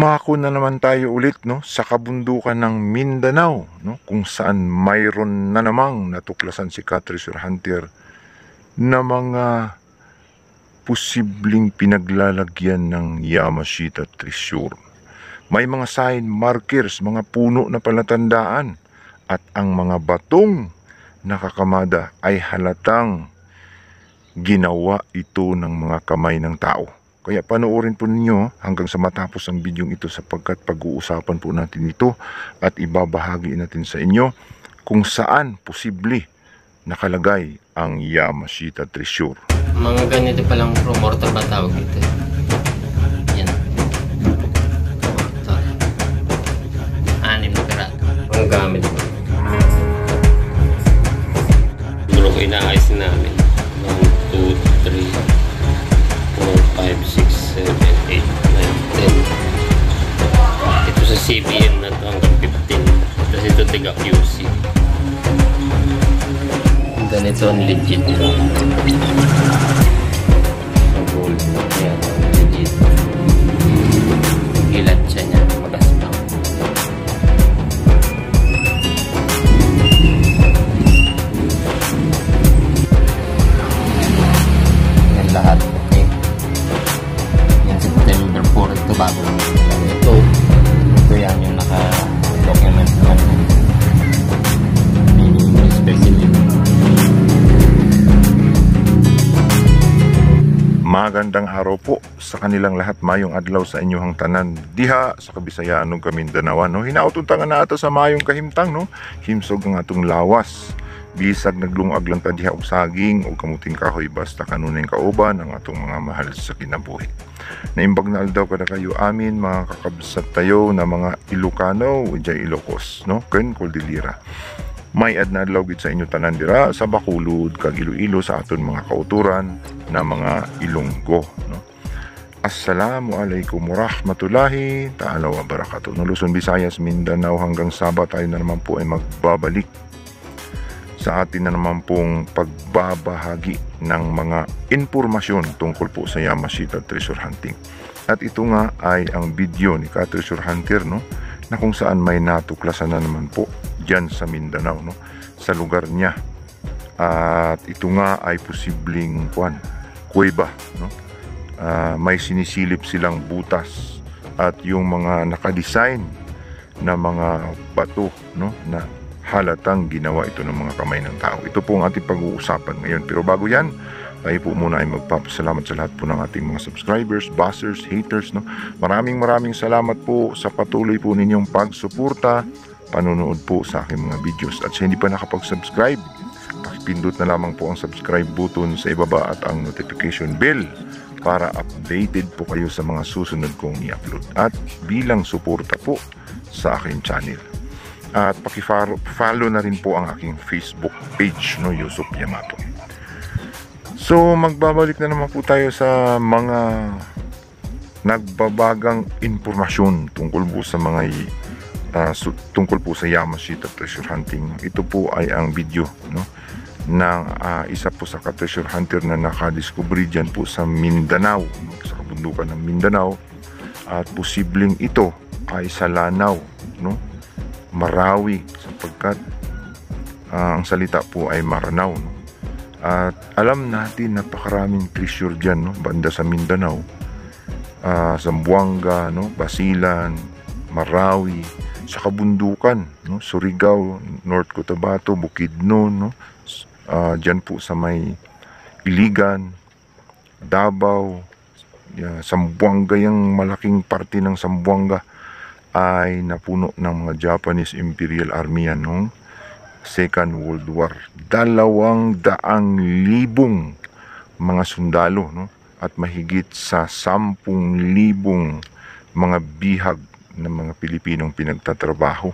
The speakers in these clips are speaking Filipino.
Dumako na naman tayo ulit sa kabundukan ng Mindanao, kung saan mayroon na namang natuklasan si Treasure Hunter na mga posibleng pinaglalagyan ng Yamashita Treasure. May mga sign markers, mga puno na palatandaan, at ang mga batong nakakamada ay halatang ginawa ito ng mga kamay ng tao. Kaya panoorin po ninyo hanggang sa matapos ang video ito, sapagkat pag-uusapan po natin ito at ibabahagi natin sa inyo kung saan posible nakalagay ang Yamashita Treasure. Mga ganito palang mortar ba tawag dito? Yan. Mortar. 6 na piraso. Ang gamit mo. Siguro inaayos namin. 1, 2, 3, 4, 5, 6, 7, 8, 9, 10. Ito sa CBM na ito hanggang 15. Tapos ito tiga QC. Ganito ang legit. Ang gold. Ayan, legit. Ilat siya niya. Magaspang. Yan lahat. Okay. Yan September 4. Ito bago lang. Ito yan yung naka-document naman. Especially Magandang araw po sa kanilang lahat, mayong adlaw sa inyong tanan diha sa Kabisayaan ug Mindanao. Hinautun na ato sa mayong kahimtang, himsog ang atong lawas. Bisag naglungag lang ta diha og saging o kamuting kahoy, basta kanunay kauban ang atong mga mahal sa kinabuhi. Naimbag na aldaw kada kayo amin mga kakabsat tayo na mga Ilocano o Ilocos, ken Cordillera. May adna adlaw gid sa inyo tanan dira sa Bacolod kag Iloilo, sa aton mga kauturan na mga Ilonggo. Assalamualaikum warahmatullahi ta'ala wa barakatuh. Luzon, Visayas, Mindanao hanggang Sabah tayo na naman po ay magbabalik sa atin na naman pong pagbabahagi ng mga impormasyon tungkol po sa Yamashita Treasure Hunting. At ito nga ay ang video ni Treasure Hunter, na kung saan may natuklasan na naman po dyan sa Mindanao, sa lugar niya. At ito nga ay posibleng kuweba, may sinisilip silang butas at yung mga nakadesign na mga bato, na halatang ginawa ito ng mga kamay ng tao. Ito po ang ating pag-uusapan ngayon. Pero bago yan, tayo po muna ay magpapasalamat sa lahat po ng ating mga subscribers, buzzers, haters. Maraming salamat po sa patuloy po ninyong pagsuporta, panonood po sa aking mga videos. At sa hindi pa nakapag-subscribe, pakipindot na lamang po ang subscribe button sa ibaba at ang notification bell para updated po kayo sa mga susunod kong i-upload. At bilang suporta po sa aking channel. At paki-follow na rin po ang aking Facebook page, Yusuf Yamato. So magbabalik na naman po tayo sa mga nagbabagang impormasyon tungkol po sa mga tungkol po sa Yamashita Treasure Hunting. Ito po ay ang video ng isa po sa treasure hunter na nakadiscovery dyan po sa Mindanao, sa kabundukan ng Mindanao. At posibleng ito ay sa Lanao, Marawi, sapagkat ang salita po ay Maranao. At alam natin napakaraming treasure dyan, banda sa Mindanao, Zamboanga, Basilan, Marawi, sa kabundukan, Surigao, North Cotabato, Bukidnon, dyan po sa may Iligan, Davao, Zamboanga. Yung malaking parte ng Zamboanga ay napuno ng mga Japanese Imperial Army noong Second World War. 200,000 mga sundalo, at mahigit sa 10,000 mga bihag ng mga Pilipinong pinagtatrabaho,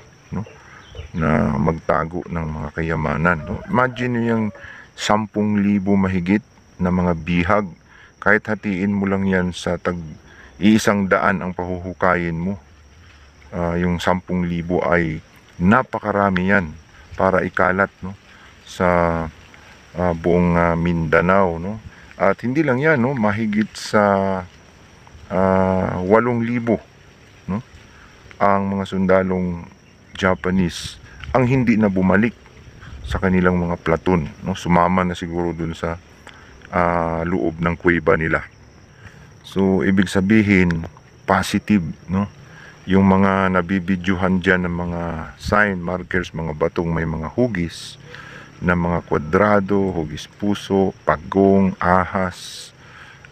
na magtago ng mga kayamanan. Imagine yung 10,000 mahigit na mga bihag. Kahit hatiin mo lang yan sa tag-100 ang pahuhukayin mo, yung 10,000 ay napakarami yan para ikalat sa buong Mindanao. At hindi lang yan, mahigit sa 8,000 ang mga sundalong Japanese ang hindi na bumalik sa kanilang mga platoon, no? Sumama na siguro dun sa loob ng kuweba nila. So ibig sabihin positive, no? Yung mga nabibidyuhan dyan ng mga sign markers, mga batong may mga hugis na mga kwadrado, hugis puso, pagong, ahas,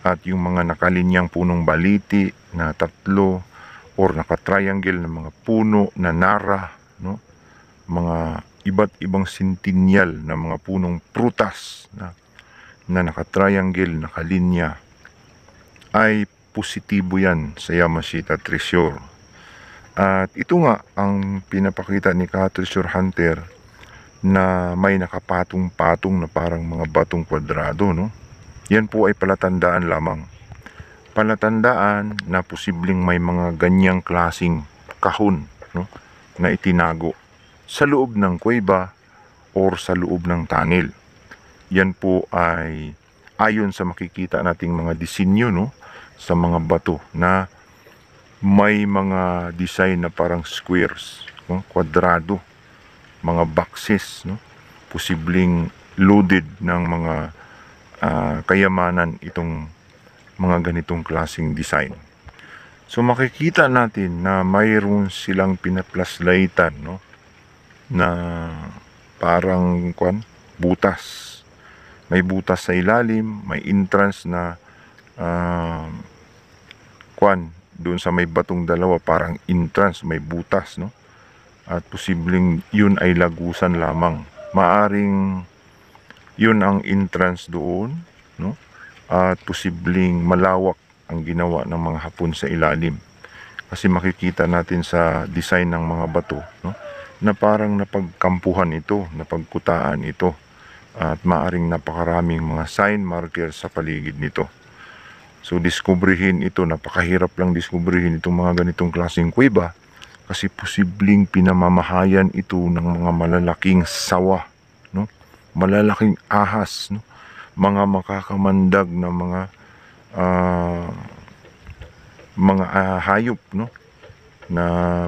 at yung mga nakalinyang punong baliti na tatlo or naka-triangle na mga puno na nara, no? Mga iba't ibang sintinyal na mga punong prutas na naka-triangle, nakalinya, ay positibo yan sa Yamashita Treasure. At ito nga ang pinapakita ni Treasure Hunter na may nakapatong-patong na parang mga batong kwadrado, no? Yan po ay palatandaan lamang. Palatandaan na posibleng may mga ganyang klasing kahon, no, na itinago sa loob ng kuweba or sa loob ng tunnel. Yan po ay ayon sa makikita nating mga disenyo, no, sa mga bato na may mga design na parang squares, no, kwadrado, mga boxes, no, posibleng loaded ng mga kayamanan itong mga ganitong klaseng design. So makikita natin na mayroon silang pinaplaslightan, no, na parang butas. May butas sa ilalim, may entrance na doon sa may batong dalawa, parang entrance, may butas, no? At posibleng yun ay lagusan lamang. Maaring yun ang entrance doon, no? At posibleng malawak ang ginawa ng mga Hapon sa ilalim. Kasi makikita natin sa design ng mga bato, no, na parang napagkampuhan ito, napagkutaan ito. At maaring napakaraming mga sign markers sa paligid nito. So diskubrihin ito, napakahirap lang diskubrihin itong mga ganitong klaseng kuweba kasi posibleng pinamamahayan ito ng mga malalaking sawa, no? Malalaking ahas, no? Mga makakamandag na mga hayop, no, na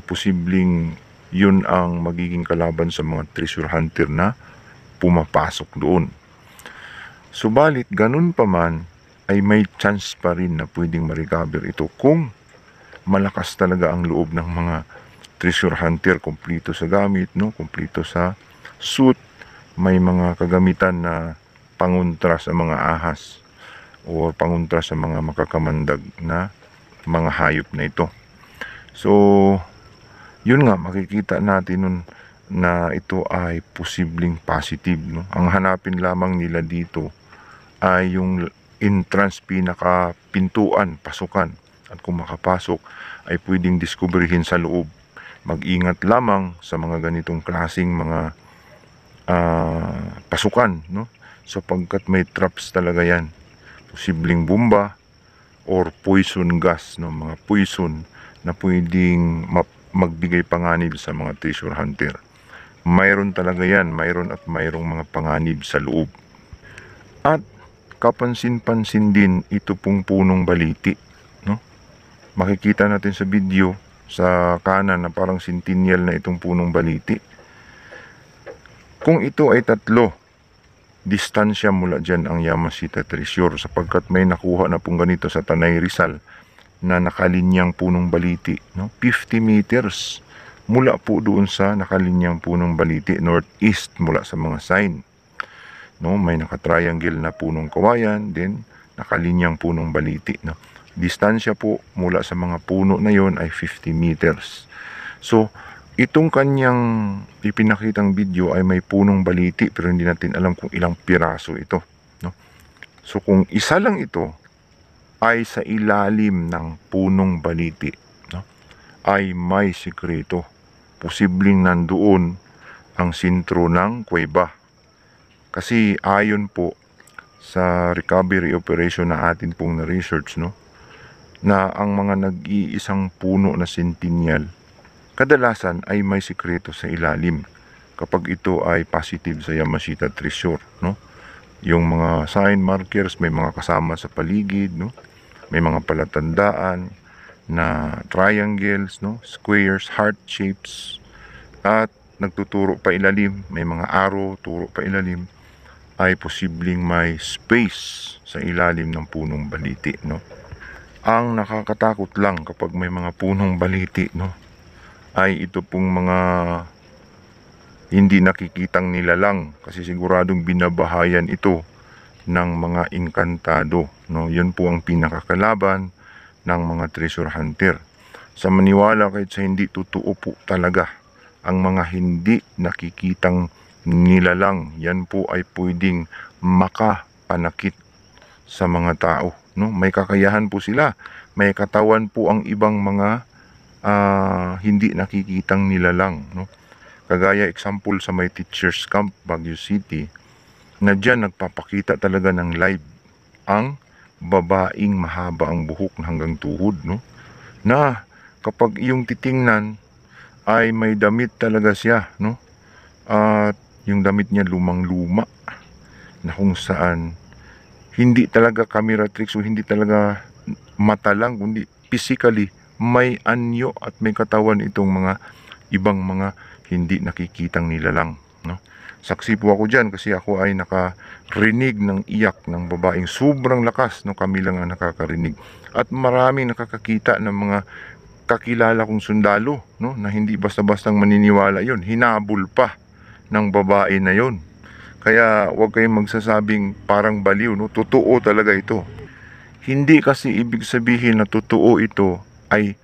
posibleng yun ang magiging kalaban sa mga treasure hunter na pumapasok doon. Subalit ganun pa man ay may chance pa rin na pwedeng ma-recover ito kung malakas talaga ang loob ng mga treasure hunter, kumplito sa gamit, no, kumplito sa suit, may mga kagamitan na pangontra sa mga ahas o pangontra sa mga makakamandag na mga hayop na ito. So yun nga, makikita natin nun na ito ay posibleng positive, no? Ang hanapin lamang nila dito ay yung entrance, pinaka-pintuan, pasukan. At kung makapasok ay pwedeng diskubrihin sa loob. Mag-ingat lamang sa mga ganitong klaseng mga pasukan, no? Sapagkat may traps talaga yan. Posibleng bomba or poison gas, no? Mga poison na pwedeng magbigay panganib sa mga treasure hunter. Mayroon talaga yan, mayroon at mayroong mga panganib sa loob. At kapansin-pansin din ito pong punong baliti, no? Makikita natin sa video sa kanan na parang sentinel na itong punong baliti. Kung ito ay 3, distansya mula dyan ang Yamashita Treasure, sapagkat may nakuha na pong ganito sa Tanay Rizal na nakalinyang punong baliti, no? 50 meters mula po doon sa nakalinyang punong baliti, northeast mula sa mga sign, no? May naka-triangle na punong kawayan, then nakalinyang punong baliti, no? Distansya po mula sa mga puno na yon ay 50 meters. So itong kanyang ipinakitang video ay may punong baliti pero hindi natin alam kung ilang piraso ito, no? So kung isa lang ito ay sa ilalim ng punong baliti, no, ay may sikreto. Posibleng nandoon ang sentro ng kuweba. Kasi ayon po sa recovery operation na atin pong na-research, no, na ang mga nag-iisang puno na sentinel kadalasan ay may sikreto sa ilalim kapag ito ay positive sa Yamashita Treasure, no? Yung mga sign markers may mga kasama sa paligid, no? May mga palatandaan na triangles, no, squares, heart shapes, at nagtuturo pa ilalim, may mga arrow, turo pa ilalim, ay posibleng may space sa ilalim ng punong baliti, no. Ang nakakatakot lang kapag may mga punong baliti, no, ay ito pong mga hindi nakikitang nilalang, kasi siguradong binabahayan ito ng mga inkantado, no. Yun po ang pinakakalaban ng mga treasure hunter. Sa maniwala kahit sa hindi totoo po talaga ang mga hindi nakikitang nilalang, yan po ay pwedeng makapanakit sa mga tao, no. May kakayahan po sila, may katawan po ang ibang mga hindi nakikitang nilalang, no. Kagaya example sa may teachers camp Baguio City, na dyan nagpapakita talaga ng live ang babaeng mahaba ang buhok hanggang tuhod, no, na kapag yung titingnan ay may damit talaga siya, no, at yung damit niya lumang-luma, na kung saan hindi talaga camera tricks o hindi talaga mata lang, kundi physically may anyo at may katawan itong mga ibang mga hindi nakikitang nilalang, no. Saksi po ako dyan kasi ako ay nakarinig ng iyak ng babaeng sobrang lakas, no, kami lang ang nakakarinig. At maraming nakakakita ng mga kakilala kong sundalo, no, na hindi basta-bastang maniniwala yon, hinabol pa ng babae na yon. Kaya huwag kayong magsasabing parang baliw, no, totoo talaga ito. Hindi kasi ibig sabihin na totoo ito ay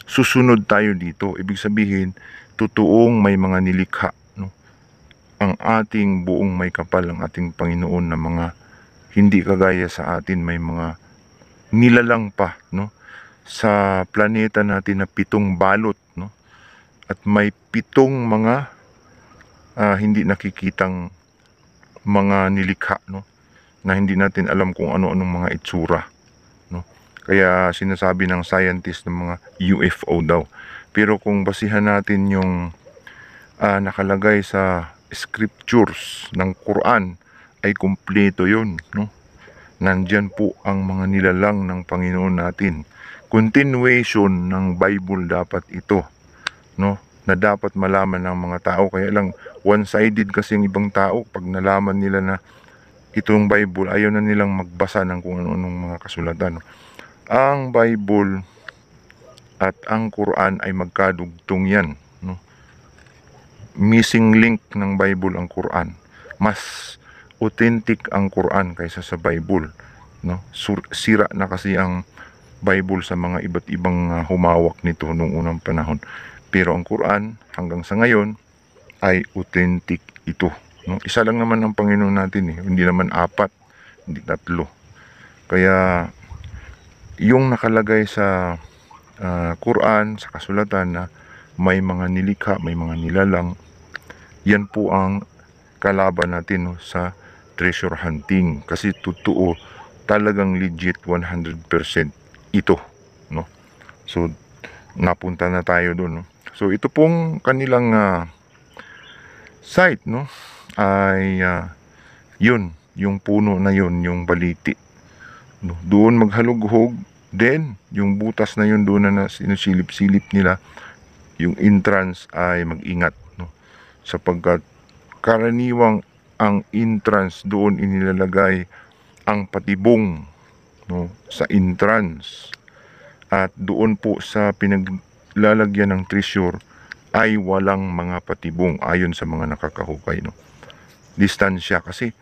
susunod tayo dito. Ibig sabihin, totoong may mga nilikha, no, ang ating buong may kapal, ang ating Panginoon, na mga hindi kagaya sa atin, may mga nilalang pa, no, sa planeta natin na 7 balot, no, at may 7 mga hindi nakikitang mga nilikha, no, na hindi natin alam kung ano-anong mga itsura, no. Kaya sinasabi ng scientist ng mga UFO daw. Pero kung basihan natin yung nakalagay sa scriptures ng Quran, ay kumpleto yun, no. Nandyan po ang mga nilalang ng Panginoon natin. Continuation ng Bible dapat ito, no, na dapat malaman ng mga tao. Kaya lang one-sided kasi yung ibang tao, pag nalaman nila na itong Bible, ayaw na nilang magbasa ng kung ano-anong mga kasulatan. Ang Bible at ang Quran ay magkadugtong yan, no. Missing link ng Bible ang Quran. Mas authentic ang Quran kaysa sa Bible, no. Sira na kasi ang Bible sa mga iba't ibang humawak nito noong unang panahon. Pero ang Quran hanggang sa ngayon ay authentic ito, no. Isa lang naman ang Panginoon natin, hindi naman 4, hindi 3. Kaya yung nakalagay sa Quran, sa kasulatan na may mga nilikha, may mga nilalang, yan po ang kalaban natin, no, sa treasure hunting. Kasi totoo, talagang legit 100% ito, no. So napunta na tayo doon, no. So ito pong kanilang site, no, ay yun, yung puno na yun, yung baliti, no. Doon maghalughog, then yung butas na yun doon na sinusilip-silip nila, yung entrance ay mag-ingat, no, sapagkat karaniwang ang entrance doon inilalagay ang patibong, no, sa entrance, at doon po sa pinaglalagyan ng treasure ay walang mga patibong ayon sa mga nakakahukay, no. Distansya kasi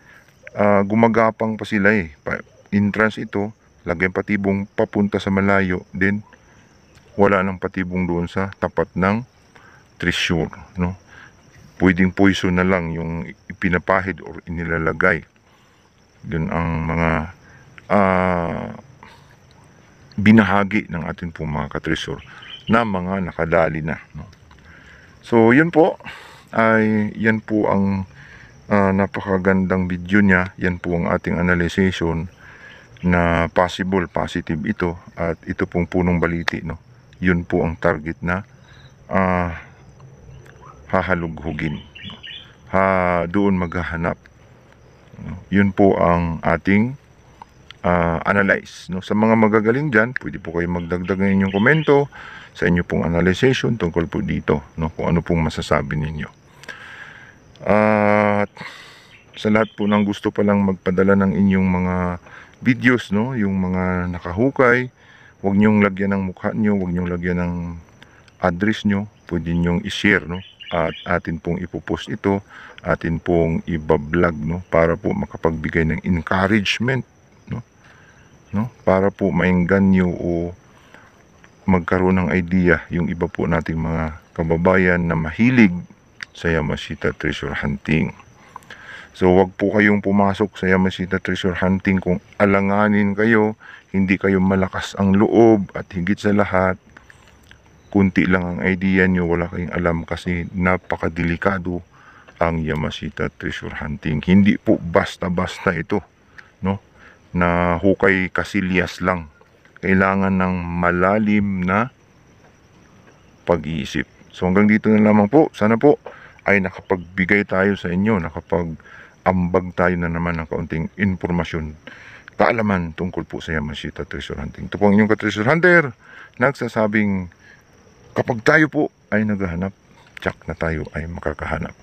gumagapang pa sila entrance ito, lagyan patibong papunta sa malayo, then wala nang patibong doon sa tapat ng treasure, no. Pwedeng poison na lang yung ipinapahid or inilalagay. Yun ang mga binahagi ng ating pong mga katresor na mga nakadali na, no. So yun po, yan po ang napakagandang video niya. Yan po ang ating analyzation na possible, positive ito, at ito pong punong baliti, no. Yun po ang target na hahalughugin, no. Doon maghahanap, no. Yun po ang ating analyze. No? Sa mga magagaling dyan, pwede po kayo magdagdag ng inyong komento sa inyo pong analyzation tungkol po dito. No? Kung ano pong masasabi ninyo. At sa lahat po ng gusto palang magpadala ng inyong mga videos, no? Yung mga nakahukay, huwag nyong lagyan ng mukha nyo, huwag nyong lagyan ng address nyo, pwede nyong i-share, no? At atin pong ipopost ito, atin pong ibablog, no? Para po makapagbigay ng encouragement, no? Para po maengganyo o magkaroon ng idea yung iba po nating mga kababayan na mahilig sa Yamashita treasure hunting. So wag po kayong pumasok sa Yamashita treasure hunting kung alanganin kayo, hindi kayo malakas ang loob, at higit sa lahat, kunti lang ang idea nyo, wala kayong alam, kasi napakadelikado ang Yamashita treasure hunting. Hindi po basta-basta ito, no? Na hukay kasilyas lang. Kailangan ng malalim na pag-iisip. So hanggang dito na lamang po. Sana po ay nakapagbigay tayo sa inyo, nakapag-ambag tayo na naman ng kaunting informasyon, kaalaman tungkol po sa Yamashita treasure hunting. Ito po ang inyong ka-treasure hunter, nagsasabing kapag tayo po ay naghahanap, tsak na tayo ay makakahanap.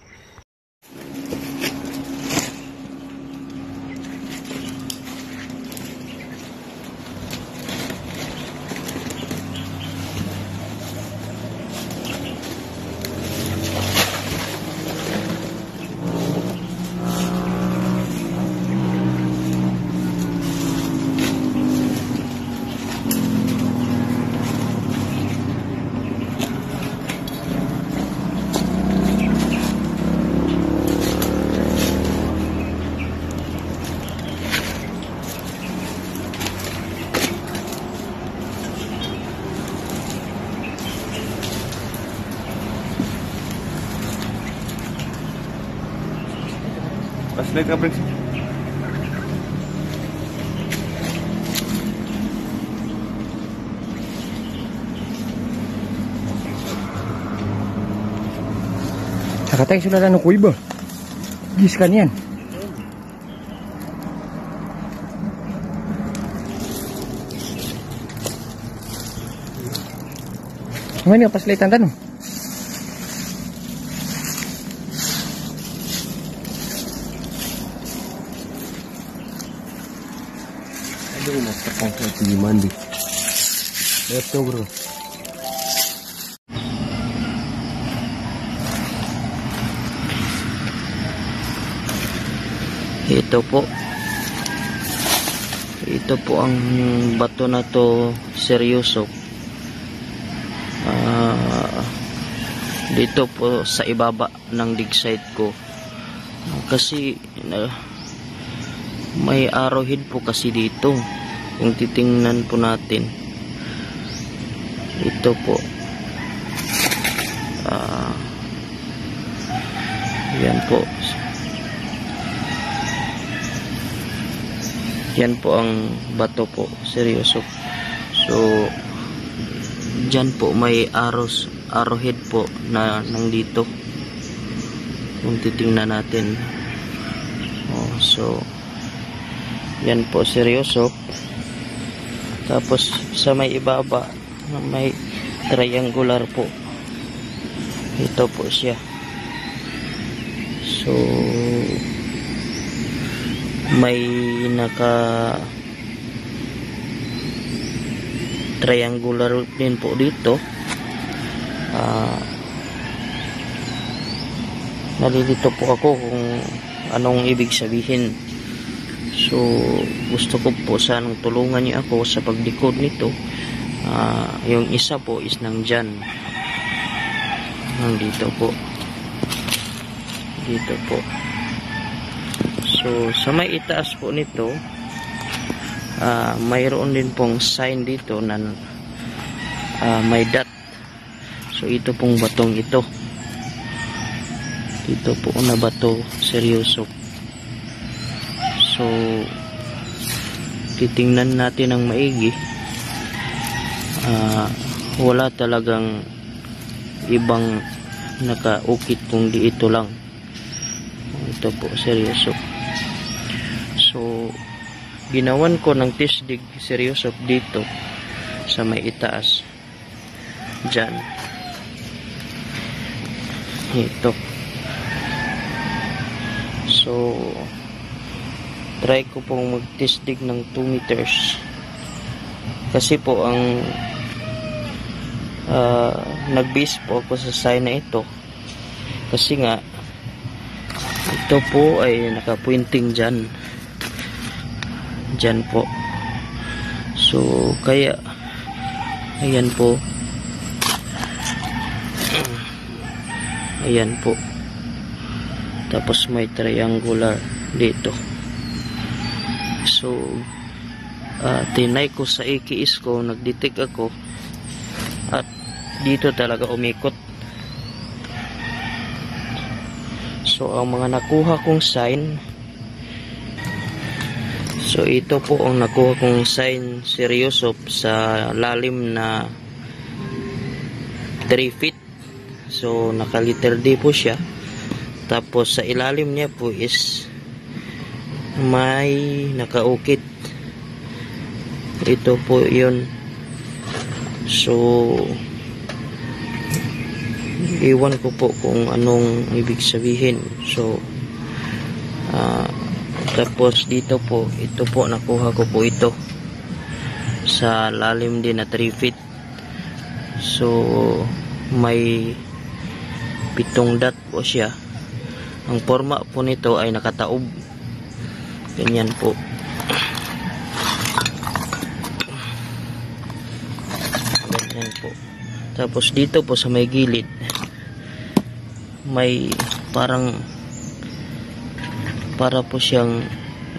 Flashlight ka, Briggs. Nakatay sila na ng kuiba. Gis ka niyan. Ngayon yung paslitan tanong. Aduh, master komplit di mandi. Betul, bro. Ito po ang bato na to, seryoso. Dito po sa ibaba ng dig site ko. Kasi may arrowhead po kasi dito. Kung titingnan po natin, ito po, yan po ang bato po, seryoso. So dyan po may arrowhead po na nandito, kung titingnan natin. So yan po, seryoso. Tapos sa may ibaba may triangular po, ito po siya. So may naka triangular din po dito. Nalilito po ako kung anong ibig sabihin. So gusto ko po sanang tulungan niyo ako sa pagdikod nito. Yung isa po is nandyan, nandito po, dito po. So sa may itaas po nito, mayroon din pong sign dito na may dot. So ito pong batong ito, dito po na bato, seryoso. So titingnan natin ng maigi. Wala talagang ibang nakaukit kundi ito lang. Ito po, seryoso. So ginawan ko ng tisdig seryoso dito sa may itaas dyan. Ito. So try ko pong magtisdig ng 2 meters kasi po ang nag-base po ako sa sign na ito kasi nga ito po ay nakapointing dyan po. So kaya ayan po, ayan po, tapos may triangular dito. So tinay ko sa AKS ko, nagdetect ako at dito talaga umikot. So ang mga nakuha kong sign, so ito po ang nakuha kong sign seryoso sa lalim na 3 feet. So naka letter D po siya, tapos sa ilalim niya po is may nakaukit. Ito po yun. So iwan ko po kung anong ibig sabihin. So tapos dito po, ito po nakuha ko po ito sa lalim din na 3 feet. So may 7 dot po siya. Ang forma po nito ay nakataob, ganyan po. Ganyan po. Tapos dito po sa may gilid may parang para po siyang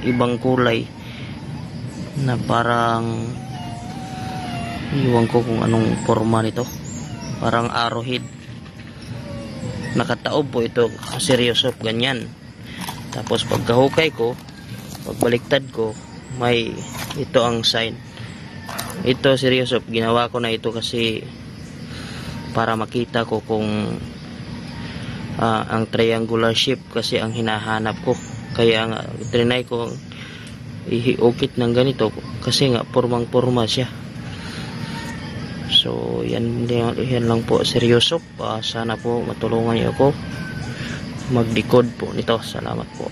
ibang kulay na parang iwan ko kung anong forma nito, parang arrowhead. Nakataob po ito, seryoso ganyan. Tapos pagkahukay ko, pagbaliktad ko, may ito ang sign. Ito seryoso, ginawa ko na ito kasi para makita ko kung ang triangular shape kasi ang hinahanap ko. Kaya nga trinay ko ihiukit ng ganito kasi nga pormang-porma siya. So yan lang po, seryoso. Sana po matulungan niyo ako mag-decode po nito. Salamat po.